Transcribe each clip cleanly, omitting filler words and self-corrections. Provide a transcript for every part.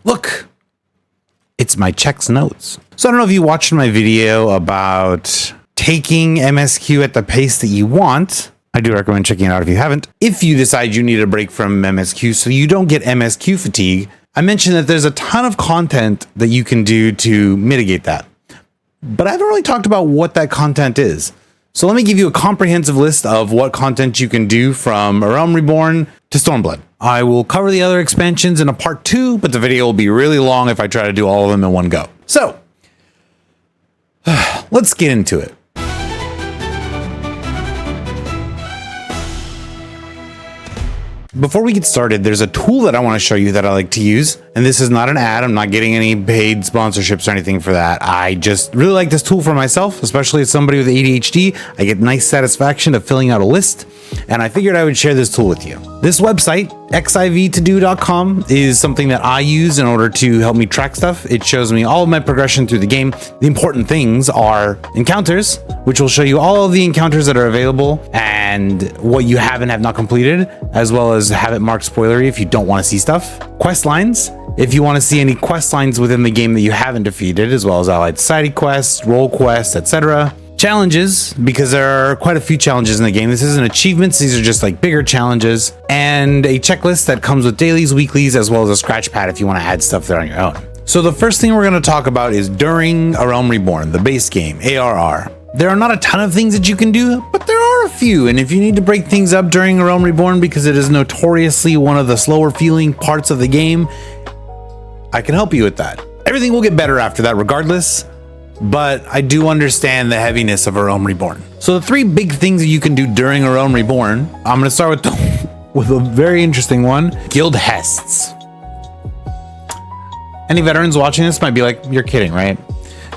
Look, it's my checks notes. So I don't know if you watched my video about taking MSQ at the pace that you want. I do recommend checking it out if you haven't. If you decide you need a break from MSQ so you don't get MSQ fatigue, I mentioned that there's a ton of content that you can do to mitigate that. But I haven't really talked about what that content is. So let me give you a comprehensive list of what content you can do from Realm Reborn to Stormblood. I will cover the other expansions in a part 2, but the video will be really long if I try to do all of them in one go. So let's get into it. Before we get started, there's a tool that I want to show you that I like to use. And this is not an ad. I'm not getting any paid sponsorships or anything for that. I just really like this tool for myself, especially as somebody with ADHD. I get nice satisfaction of filling out a list. And I figured I would share this tool with you. This website, FFXIV is something that I use in order to help me track stuff. It shows me all of my progression through the game. The important things are encounters, which will show you all of the encounters that are available and what you have and have not completed, as well as have it marked spoilery if you don't want to see stuff. Quest lines, if you want to see any quest lines within the game that you haven't defeated, as well as allied side quests, role quests, etc. Challenges, because there are quite a few challenges in the game. This isn't achievements, these are just like bigger challenges. And a checklist that comes with dailies, weeklies, as well as a scratch pad if you want to add stuff there on your own. So the first thing we're going to talk about is during A Realm Reborn, the base game, ARR. There are not a ton of things that you can do, but there are a few. And if you need to break things up during A Realm Reborn because it is notoriously one of the slower feeling parts of the game, I can help you with that. Everything will get better after that regardless, but I do understand the heaviness of A Realm Reborn. So the 3 big things that you can do during A Realm Reborn, I'm going to start with a very interesting one, Guild Hests. Any veterans watching this might be like, you're kidding, right?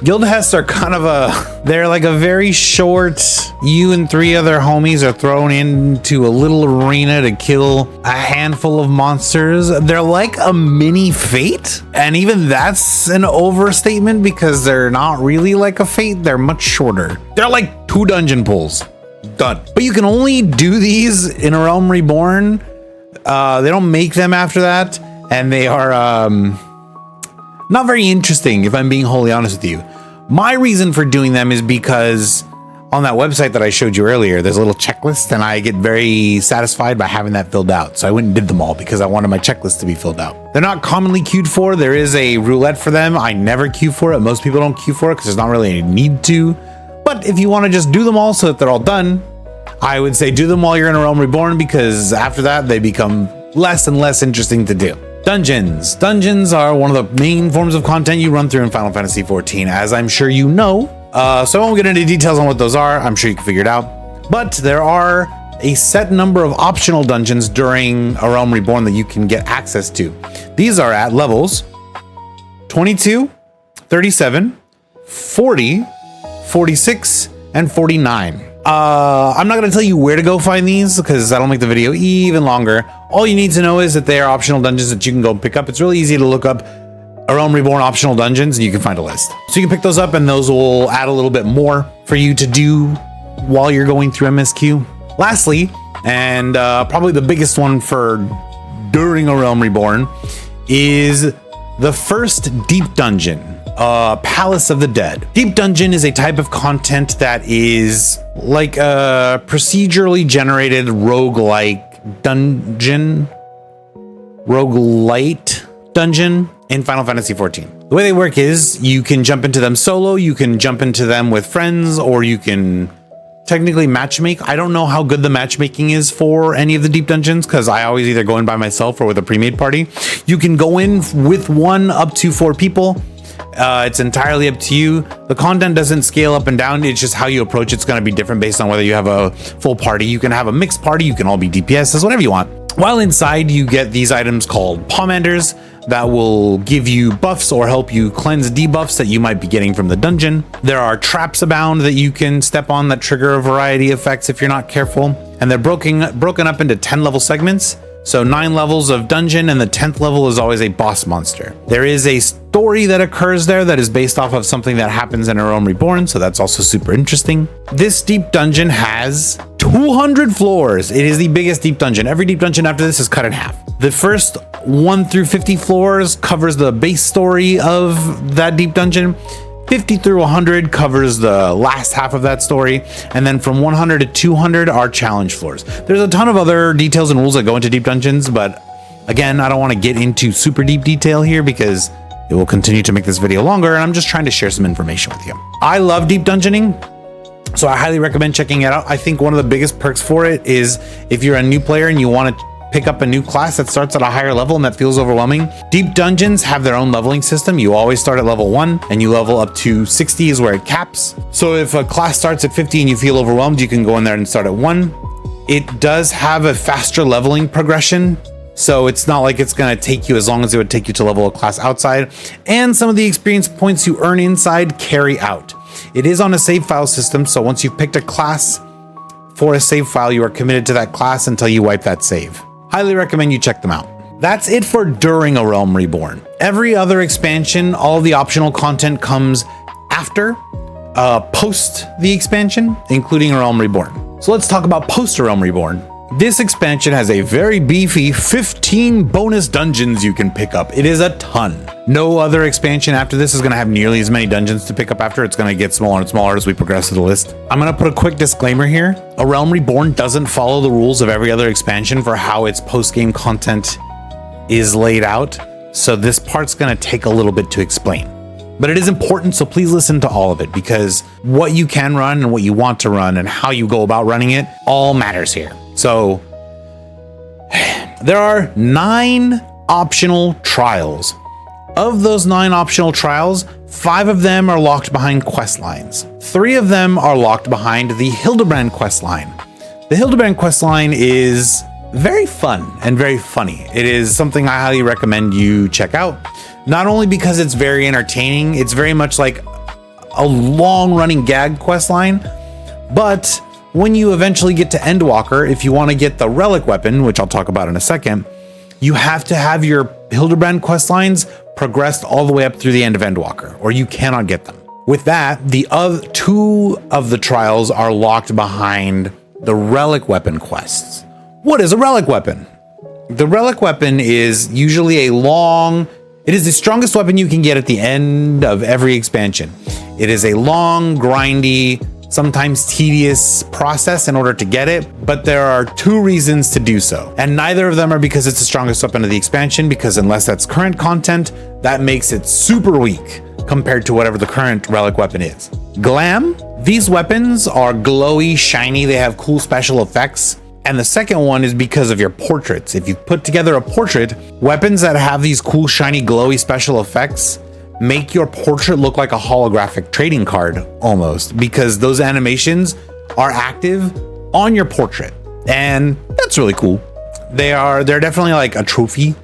Guild Hests are kind of they're like a very short, you and 3 other homies are thrown into a little arena to kill a handful of monsters. They're like a mini Fate, and even that's an overstatement because they're not really like a Fate, they're much shorter. They're like 2 dungeon pulls. Done. But you can only do these in A Realm Reborn. They don't make them after that, and they are not very interesting, if I'm being wholly honest with you. My reason for doing them is because on that website that I showed you earlier, there's a little checklist, and I get very satisfied by having that filled out. So I went and did them all because I wanted my checklist to be filled out. They're not commonly queued for. There is a roulette for them. I never queue for it. Most people don't queue for it because there's not really any need to. But if you want to just do them all so that they're all done, I would say do them while you're in A Realm Reborn, because after that, they become less and less interesting to do. Dungeons. Dungeons are one of the main forms of content you run through in Final Fantasy XIV, as I'm sure you know. So I won't get into details on what those are. I'm sure you can figure it out. But there are a set number of optional dungeons during A Realm Reborn that you can get access to. These are at levels 22, 37, 40, 46, and 49. I'm not going to tell you where to go find these because that'll make the video even longer. All you need to know is that they are optional dungeons that you can go pick up. It's really easy to look up A Realm Reborn optional dungeons and you can find a list. So you can pick those up and those will add a little bit more for you to do while you're going through MSQ. Lastly, and probably the biggest one for during A Realm Reborn, is the first deep dungeon, Palace of the Dead. Deep dungeon is a type of content that is like a procedurally generated roguelike dungeon, roguelite dungeon in Final Fantasy XIV. The way they work is you can jump into them solo, you can jump into them with friends, or you can technically matchmake. I don't know how good the matchmaking is for any of the deep dungeons because I always either go in by myself or with a pre-made party. You can go in with 1 up to 4 people. It's entirely up to you. The content doesn't scale up and down. It's just how you approach it's going to be different based on whether you have a full party. You can have a mixed party. You can all be DPSs, whatever you want. While inside, you get these items called Pommanders that will give you buffs or help you cleanse debuffs that you might be getting from the dungeon. There are traps abound that you can step on that trigger a variety of effects if you're not careful. And they're broken up into 10 level segments. So 9 levels of dungeon, and the 10th level is always a boss monster. There is a story that occurs there that is based off of something that happens in A Realm Reborn, so that's also super interesting. This deep dungeon has 200 floors. It is the biggest deep dungeon. Every deep dungeon after this is cut in half. The first 1 through 50 floors covers the base story of that deep dungeon. 50 through 100 covers the last half of that story. And then from 100 to 200 are challenge floors. There's a ton of other details and rules that go into deep dungeons, but again, I don't want to get into super deep detail here because it will continue to make this video longer, and I'm just trying to share some information with you. I love deep dungeoning, so I highly recommend checking it out. I think one of the biggest perks for it is if you're a new player and you want to pick up a new class that starts at a higher level and that feels overwhelming. Deep dungeons have their own leveling system. You always start at level 1 and you level up to 60 is where it caps. So if a class starts at 50 and you feel overwhelmed, you can go in there and start at 1. It does have a faster leveling progression. So it's not like it's going to take you as long as it would take you to level a class outside. And some of the experience points you earn inside carry out. It is on a save file system. So once you've picked a class for a save file, you are committed to that class until you wipe that save. Highly recommend you check them out. That's it for during a Realm Reborn. Every other expansion, all the optional content comes after, post the expansion, including Realm Reborn. So let's talk about post Realm Reborn. This expansion has a very beefy 15 bonus dungeons you can pick up. It is a ton. No other expansion after this is going to have nearly as many dungeons to pick up after. It's going to get smaller and smaller as we progress through the list. I'm going to put a quick disclaimer here. A Realm Reborn doesn't follow the rules of every other expansion for how its post-game content is laid out. So this part's going to take a little bit to explain. But it is important, so please listen to all of it because what you can run and what you want to run and how you go about running it all matters here. So there are 9 optional trials. Of those 9 optional trials, 5 of them are locked behind quest lines. 3 of them are locked behind the Hildebrand quest line. The Hildebrand quest line is very fun and very funny. It is something I highly recommend you check out. Not only because it's very entertaining, it's very much like a long-running gag quest line, but when you eventually get to Endwalker, if you want to get the relic weapon, which I'll talk about in a second, you have to have your Hildebrand quest lines progressed all the way up through the end of Endwalker, or you cannot get them. With that, the other 2 of the trials are locked behind the relic weapon quests. What is a relic weapon? The relic weapon is usually it is the strongest weapon you can get at the end of every expansion. It is a long, grindy, sometimes tedious process in order to get it, but there are 2 reasons to do so. And neither of them are because it's the strongest weapon of the expansion, because unless that's current content, that makes it super weak compared to whatever the current relic weapon is. Glam. These weapons are glowy, shiny, they have cool special effects. And the second one is because of your portraits. If you put together a portrait, weapons that have these cool, shiny, glowy special effects make your portrait look like a holographic trading card almost, because those animations are active on your portrait. And that's really cool. They're definitely like a trophy.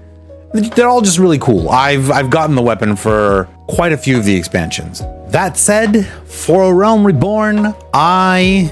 They're all just really cool. I've gotten the weapon for quite a few of the expansions. That said, for a Realm Reborn, I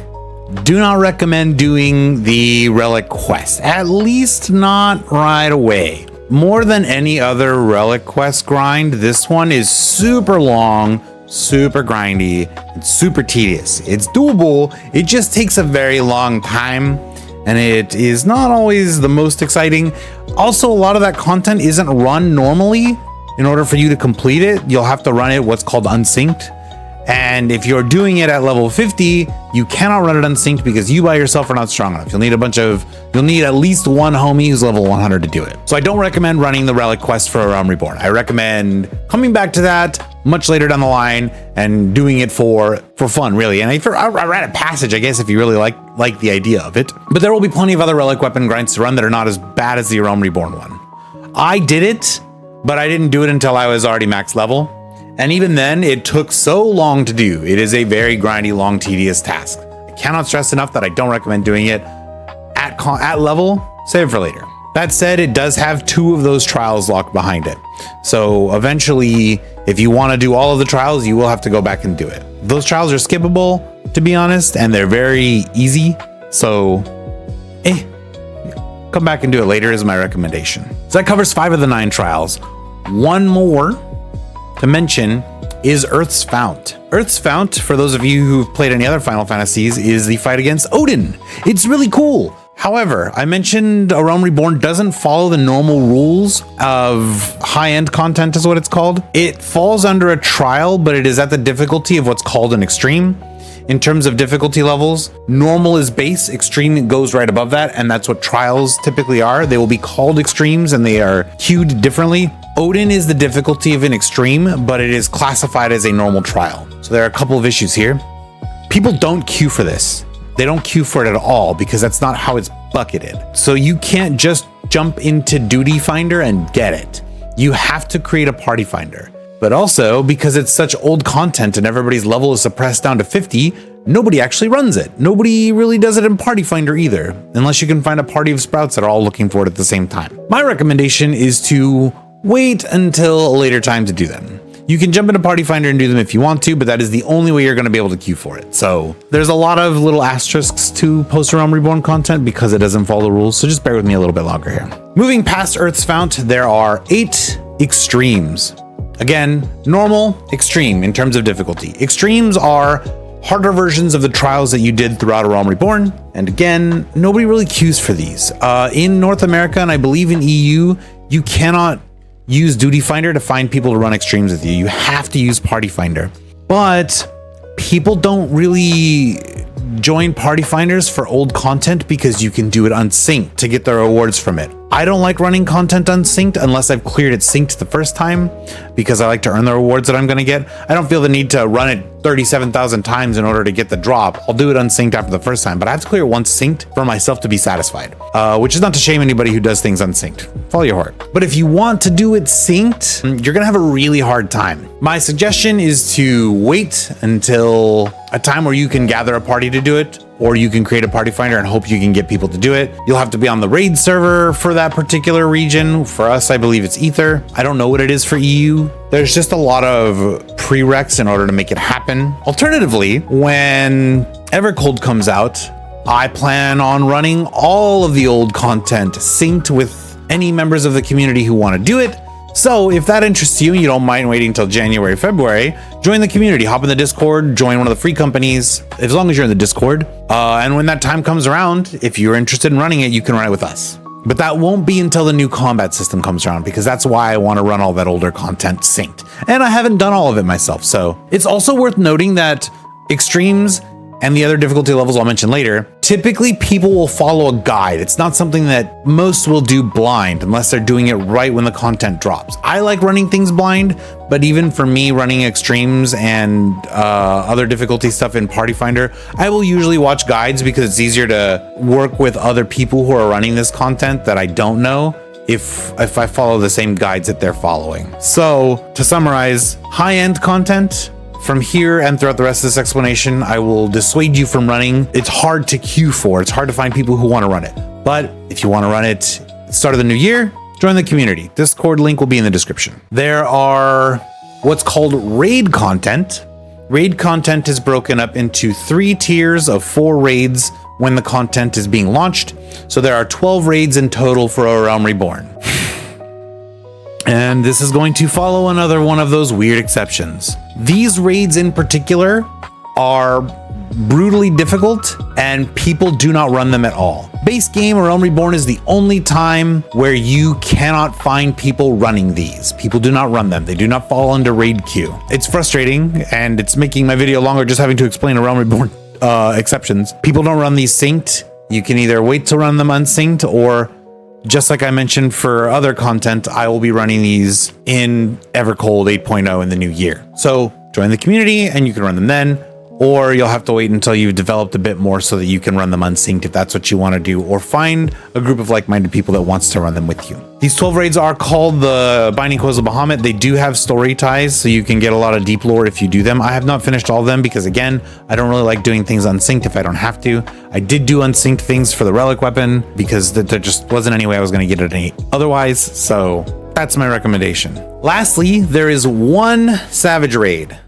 do not recommend doing the relic quest, at least not right away. More than any other relic quest grind, this one is super long, super grindy, and super tedious. It's doable, it just takes a very long time, and it is not always the most exciting. Also, a lot of that content isn't run normally. In order for you to complete it, you'll have to run it what's called unsynced. And if you're doing it at level 50, you cannot run it unsynced because you by yourself are not strong enough. You'll need at least 1 homie who's level 100 to do it. So I don't recommend running the relic quest for a Realm Reborn. I recommend coming back to that much later down the line and doing it for fun, really. And if you're a rite of passage, I guess, if you really like the idea of it. But there will be plenty of other relic weapon grinds to run that are not as bad as the Realm Reborn one. I did it, but I didn't do it until I was already max level. And even then, it took so long to do. It is a very grindy, long, tedious task. I cannot stress enough that I don't recommend doing it at level. Save it for later. That said, it does have 2 of those trials locked behind it. So eventually, if you want to do all of the trials, you will have to go back and do it. Those trials are skippable, to be honest, and they're very easy. So, come back and do it later is my recommendation. So that covers 5 of the 9 trials. One more to mention is Earth's Fount. Earth's Fount, for those of you who've played any other Final Fantasies, is the fight against Odin. It's really cool. However, I mentioned A Realm Reborn doesn't follow the normal rules of high-end content is what it's called. It falls under a trial, but it is at the difficulty of what's called an extreme. In terms of difficulty levels, normal is base, extreme goes right above that, and that's what trials typically are. They will be called extremes and they are queued differently. Odin is the difficulty of an extreme, but it is classified as a normal trial. So there are a couple of issues here. People don't queue for this. They don't queue for it at all because that's not how it's bucketed. So you can't just jump into Duty Finder and get it. You have to create a party finder. But also, because it's such old content and everybody's level is suppressed down to 50, nobody actually runs it. Nobody really does it in Party Finder either, unless you can find a party of sprouts that are all looking for it at the same time. My recommendation is to wait until a later time to do them. You can jump into Party Finder and do them if you want to, but that is the only way you're going to be able to queue for it. So there's a lot of little asterisks to post Realm Reborn content because it doesn't follow the rules. So just bear with me a little bit longer here. Moving past Earth's Fount, there are 8 extremes. Again, normal, extreme in terms of difficulty. Extremes are harder versions of the trials that you did throughout A Realm Reborn. And again, nobody really queues for these. In North America, and I believe in EU, you cannot use Duty Finder to find people to run extremes with you. You have to use Party Finder. But people don't really join Party Finders for old content because you can do it unsynced to get the rewards from it. I don't like running content unsynced unless I've cleared it synced the first time because I like to earn the rewards that I'm going to get. I don't feel the need to run it 37,000 times in order to get the drop. I'll do it unsynced after the first time, but I have to clear it once synced for myself to be satisfied, which is not to shame anybody who does things unsynced. Follow your heart. But if you want to do it synced, you're going to have a really hard time. My suggestion is to wait until a time where you can gather a party to do it, or you can create a party finder and hope you can get people to do it. You'll have to be on the raid server for that particular region. For us, I believe it's Ether. I don't know what it is for EU. There's just a lot of prereqs in order to make it happen. Alternatively, when Evercold comes out, I plan on running all of the old content synced with any members of the community who want to do it. So if that interests you and you don't mind waiting until January, February, join the community, hop in the Discord, join one of the free companies, as long as you're in the Discord. And when that time comes around, if you're interested in running it, you can run it with us. But that won't be until the new combat system comes around, because that's why I want to run all that older content synced. And I haven't done all of it myself. So it's also worth noting that extremes and the other difficulty levels I'll mention later, typically people will follow a guide. It's not something that most will do blind unless they're doing it right when the content drops. I like running things blind, but even for me running extremes and other difficulty stuff in Party Finder, I will usually watch guides because it's easier to work with other people who are running this content that I don't know if I follow the same guides that they're following. So to summarize, high-end content, from here and throughout the rest of this explanation, I will dissuade you from running. It's hard to queue for. It's hard to find people who want to run it. But if you want to run it at the start of the new year, join the community. Discord link will be in the description. There are what's called raid content. Raid content is broken up into 3 tiers of 4 raids when the content is being launched. So there are 12 raids in total for A Realm Reborn. And this is going to follow another one of those weird exceptions. These raids in particular are brutally difficult and people do not run them at all. Base game or Realm Reborn is the only time where you cannot find people running these. People do not run them. They do not fall under raid queue. It's frustrating and it's making my video longer just having to explain a Realm Reborn exceptions. People don't run these synced. You can either wait to run them unsynced, or just like I mentioned for other content, I will be running these in Evercold 8.0 in the new year. So join the community and you can run them then, or you'll have to wait until you've developed a bit more so that you can run them unsynced if that's what you want to do, or find a group of like-minded people that wants to run them with you. These 12 raids are called the Binding Coils of Bahamut. They do have story ties, so you can get a lot of deep lore if you do them. I have not finished all of them because, again, I don't really like doing things unsynced if I don't have to. I did do unsynced things for the relic weapon because there just wasn't any way I was going to get it an 8 otherwise, so that's my recommendation. Lastly, there is one Savage raid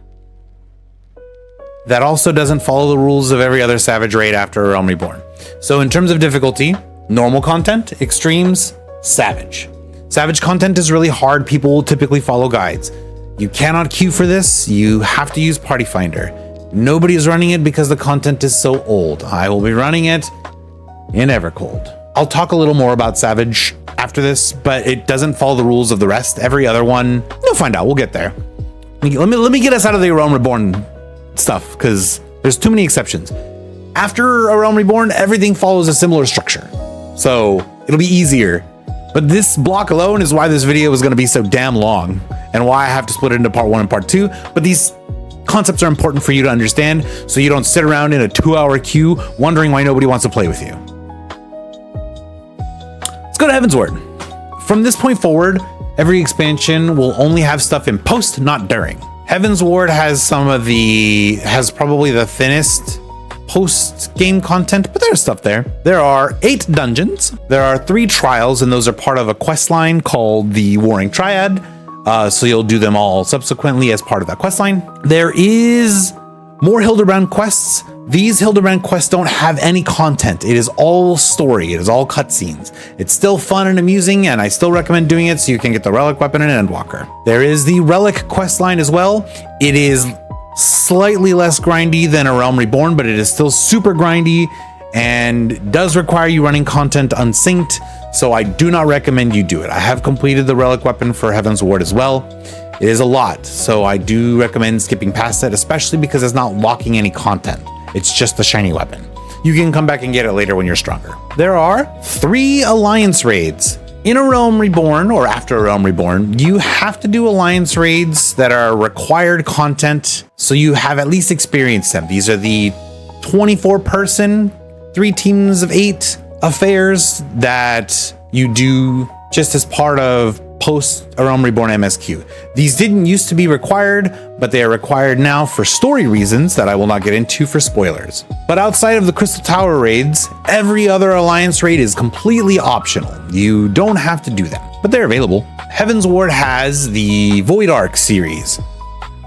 that also doesn't follow the rules of every other Savage raid after Realm Reborn. So in terms of difficulty, normal content, extremes, Savage. Savage content is really hard. People will typically follow guides. You cannot queue for this. You have to use Party Finder. Nobody is running it because the content is so old. I will be running it in Evercold. I'll talk a little more about Savage after this, but it doesn't follow the rules of the rest. Every other one, you'll find out. We'll get there. Let me get us out of the Realm Reborn stuff, because there's too many exceptions. After a Realm Reborn, everything follows a similar structure, so it'll be easier. But this block alone is why this video is going to be so damn long, and why I have to split it into part 1 and part 2. But these concepts are important for you to understand, so you don't sit around in a 2-hour queue wondering why nobody wants to play with you. Let's go to Heaven's Word. From this point forward, every expansion will only have stuff in post, not during. Heaven's Ward has probably the thinnest post-game content, but there's stuff there. There are 8 dungeons. There are 3 trials, and those are part of a quest line called the Warring Triad. So you'll do them all subsequently as part of that quest line. There is more Hildebrand quests. These Hildebrand quests don't have any content. It is all story. It is all cutscenes. It's still fun and amusing, and I still recommend doing it so you can get the Relic Weapon and Endwalker. There is the Relic quest line as well. It is slightly less grindy than a Realm Reborn, but it is still super grindy and does require you running content unsynced, so I do not recommend you do it. I have completed the Relic Weapon for Heaven's Ward as well. It is a lot, so I do recommend skipping past it, especially because it's not locking any content. It's just the shiny weapon. You can come back and get it later when you're stronger. There are 3 Alliance raids. In a Realm Reborn, or after a Realm Reborn, you have to do Alliance raids that are required content, so you have at least experienced them. These are the 24-person, 3 teams of 8 affairs that you do just as part of post a Realm Reborn MSQ. These didn't used to be required, but they are required now for story reasons that I will not get into for spoilers. But outside of the Crystal Tower raids, every other Alliance raid is completely optional. You don't have to do them, but they're available. Heaven's Ward has the Void Arc series.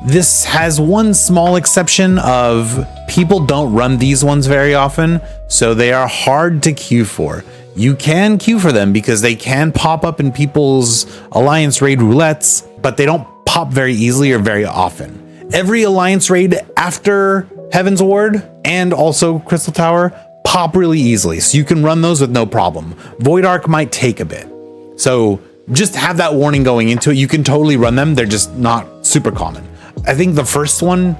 This has one small exception of people don't run these ones very often, so they are hard to queue for. You can queue for them because they can pop up in people's Alliance raid roulettes, but they don't pop very easily or very often. Every Alliance raid after Heaven's Ward and also Crystal Tower pop really easily, so you can run those with no problem. Void Arc might take a bit, so just have that warning going into it. You can totally run them, they're just not super common. I think the first one,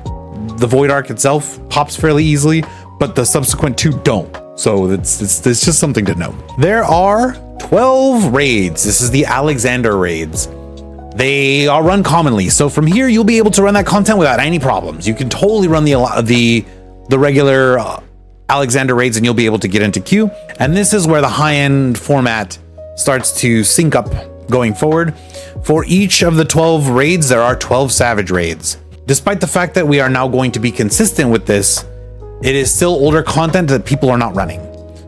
the Void Arc itself, pops fairly easily, but the subsequent 2 don't. So it's just something to know. There are 12 raids. This is the Alexander raids. They are run commonly. So from here, you'll be able to run that content without any problems. You can totally run the regular Alexander raids and you'll be able to get into queue. And this is where the high-end format starts to sync up going forward. For each of the 12 raids, there are 12 Savage raids. Despite the fact that we are now going to be consistent with this, it is still older content that people are not running.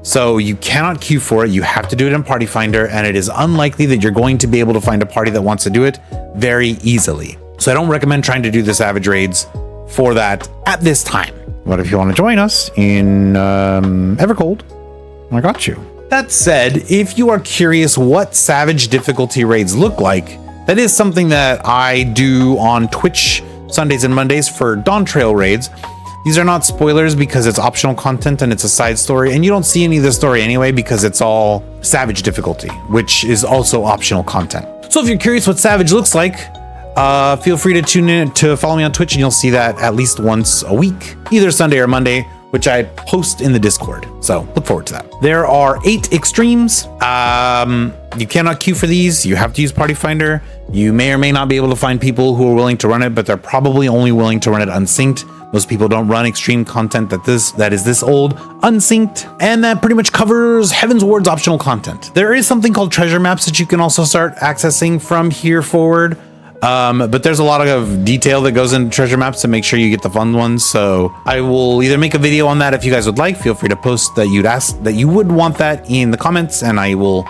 So you cannot queue for it. You have to do it in Party Finder, and it is unlikely that you're going to be able to find a party that wants to do it very easily. So I don't recommend trying to do the Savage raids for that at this time. But if you want to join us in Evercold, I got you. That said, if you are curious what Savage difficulty raids look like, that is something that I do on Twitch Sundays and Mondays for Dawn Trail raids. These are not spoilers because it's optional content and it's a side story, and you don't see any of the story anyway because it's all Savage difficulty, which is also optional content. So if you're curious what Savage looks like, feel free to tune in to follow me on Twitch, and you'll see that at least once a week, either Sunday or Monday, which I post in the Discord. So look forward to that. There are 8 extremes. You cannot queue for these. You have to use Party Finder. You may or may not be able to find people who are willing to run it, but they're probably only willing to run it unsynced. Most people don't run extreme content that is this old unsynced, and that pretty much covers Heaven's Ward's optional content. There is something called treasure maps that you can also start accessing from here forward, but there's a lot of detail that goes into treasure maps to make sure you get the fun ones. So I will either make a video on that if you guys would like. Feel free to post that you would want that in the comments, and I will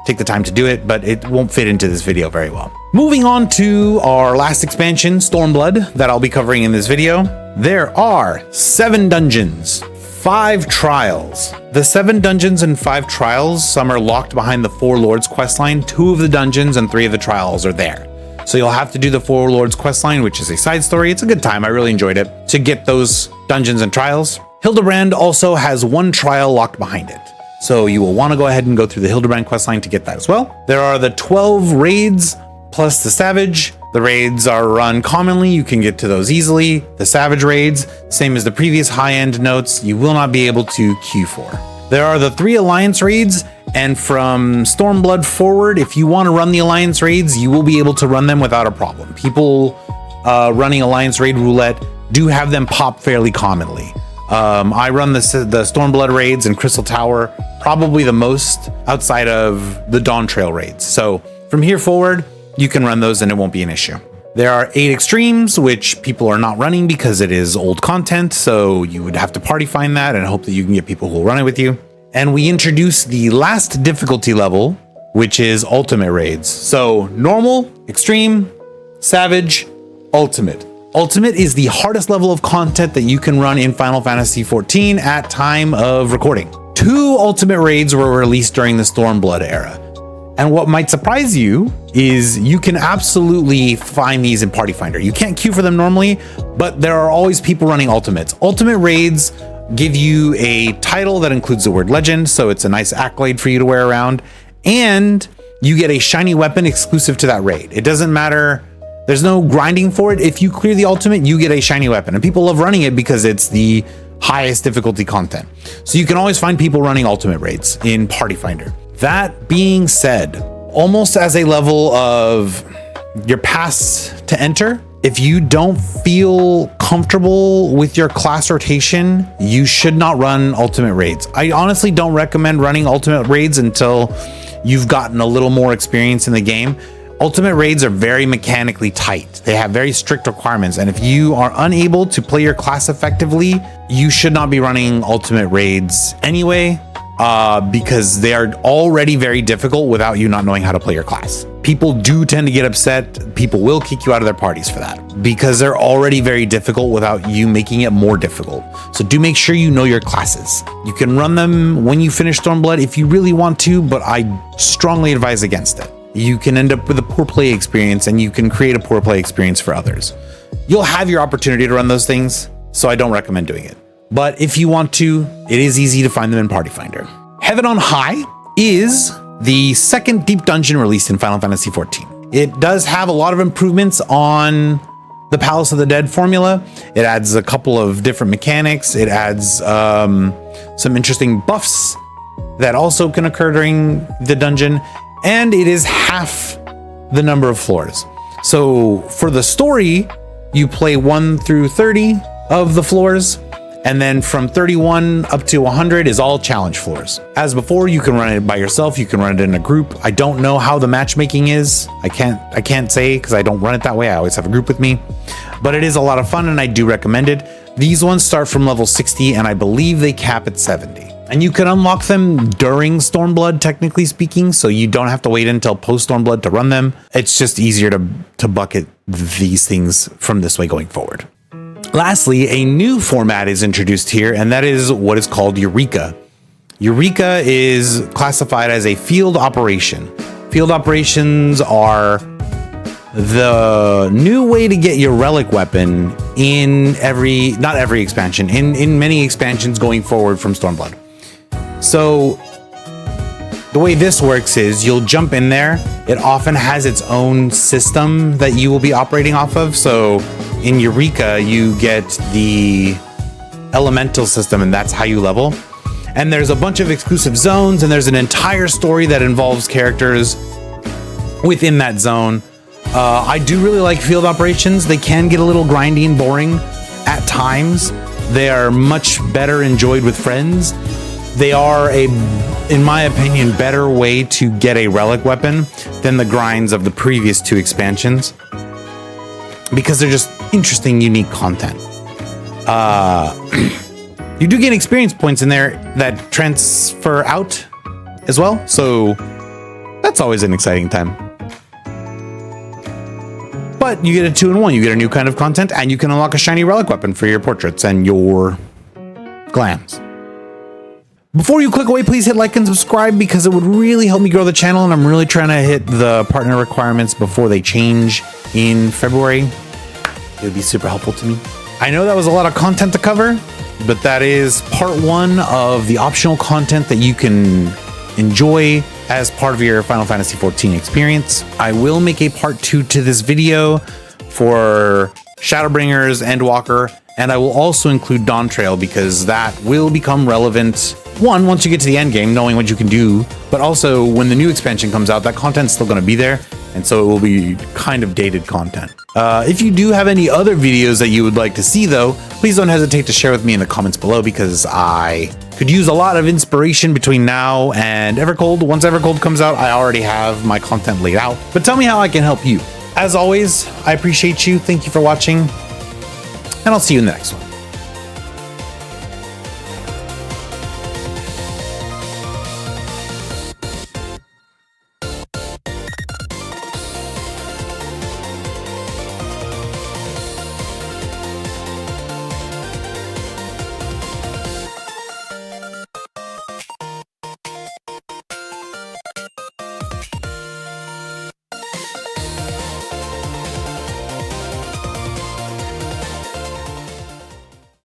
take the time to do it, but it won't fit into this video very well. Moving on to our last expansion, Stormblood, that I'll be covering in this video. There are 7 dungeons, 5 trials. The 7 dungeons and 5 trials, some are locked behind the 4 Lords questline. 2 of the dungeons and 3 of the trials are there. So you'll have to do the Four Lords questline, which is a side story. It's a good time. I really enjoyed it to get those dungeons and trials. Hildebrand also has one trial locked behind it. So you will want to go ahead and go through the Hildebrand questline to get that as well. There are the 12 raids plus the Savage. The raids are run commonly. You can get to those easily. The Savage raids, same as the previous high-end notes, you will not be able to queue for. There are the 3 Alliance raids, and from Stormblood forward, if you want to run the Alliance raids, you will be able to run them without a problem. People running Alliance raid roulette do have them pop fairly commonly. I run the Stormblood raids and Crystal Tower probably the most outside of the Dawn Trail raids. So from here forward, you can run those and it won't be an issue. There are 8 extremes, which people are not running because it is old content. So you would have to party find that and hope that you can get people who will run it with you. And we introduce the last difficulty level, which is ultimate raids. So normal, extreme, savage, ultimate. Ultimate is the hardest level of content that you can run in Final Fantasy XIV at time of recording. 2 ultimate raids were released during the Stormblood era. And what might surprise you is you can absolutely find these in Party Finder. You can't queue for them normally, but there are always people running ultimates. Ultimate raids give you a title that includes the word legend, so it's a nice accolade for you to wear around, and you get a shiny weapon exclusive to that raid. It doesn't matter, there's no grinding for it. If you clear the ultimate, you get a shiny weapon, and people love running it because it's the highest difficulty content. So you can always find people running ultimate raids in Party Finder. That being said, almost as a level of your pass to enter, if you don't feel comfortable with your class rotation, you should not run ultimate raids. I honestly don't recommend running ultimate raids until you've gotten a little more experience in the game. Ultimate raids are very mechanically tight. They have very strict requirements. And if you are unable to play your class effectively, you should not be running ultimate raids anyway, because they are already very difficult without you not knowing how to play your class. People do tend to get upset. People will kick you out of their parties for that because they're already very difficult without you making it more difficult. So do make sure you know your classes. You can run them when you finish Stormblood if you really want to, but I strongly advise against it. You can end up with a poor play experience and you can create a poor play experience for others. You'll have your opportunity to run those things, so I don't recommend doing it. But if you want to, it is easy to find them in Party Finder. Heaven on High is the second deep dungeon released in Final Fantasy XIV. It does have a lot of improvements on the Palace of the Dead formula. It adds a couple of different mechanics. It adds some interesting buffs that also can occur during the dungeon. And it is half the number of floors. So for the story, you play 1 through 30 of the floors. And then from 31 up to 100 is all challenge floors. As before, you can run it by yourself. You can run it in a group. I don't know how the matchmaking is. I can't say because I don't run it that way. I always have a group with me, but it is a lot of fun and I do recommend it. These ones start from level 60 and I believe they cap at 70. And you can unlock them during Stormblood, technically speaking, so you don't have to wait until post Stormblood to run them. It's just easier to bucket these things from this way going forward. Lastly, a new format is introduced here, and that is what is called Eureka. Eureka is classified as a field operation. Field operations are the new way to get your relic weapon in not every expansion, in many expansions going forward from Stormblood. So the way this works is you'll jump in there. It often has its own system that you will be operating off of. So in Eureka, you get the elemental system and that's how you level. And there's a bunch of exclusive zones and there's an entire story that involves characters within that zone. I do really like field operations. They can get a little grindy and boring at times. They are much better enjoyed with friends. They are in my opinion, better way to get a relic weapon than the grinds of the previous 2 expansions because they're just interesting, unique content. You do get experience points in there that transfer out as well, so that's always an exciting time. But you get a 2-in-1. You get a new kind of content and you can unlock a shiny relic weapon for your portraits and your glams. Before you click away, please hit like and subscribe because it would really help me grow the channel, and I'm really trying to hit the partner requirements before they change in February, it would be super helpful to me. I know that was a lot of content to cover, but that is part 1 of the optional content that you can enjoy as part of your Final Fantasy XIV experience. I will make a part 2 to this video for Shadowbringers, Endwalker, and I will also include Dawntrail because that will become relevant. One, once you get to the end game, knowing what you can do, but also when the new expansion comes out, that content's still going to be there. And so it will be kind of dated content. If you do have any other videos that you would like to see though, please don't hesitate to share with me in the comments below because I could use a lot of inspiration between now and Evercold. Once Evercold comes out, I already have my content laid out, but tell me how I can help you. As always, I appreciate you. Thank you for watching, and I'll see you in the next one.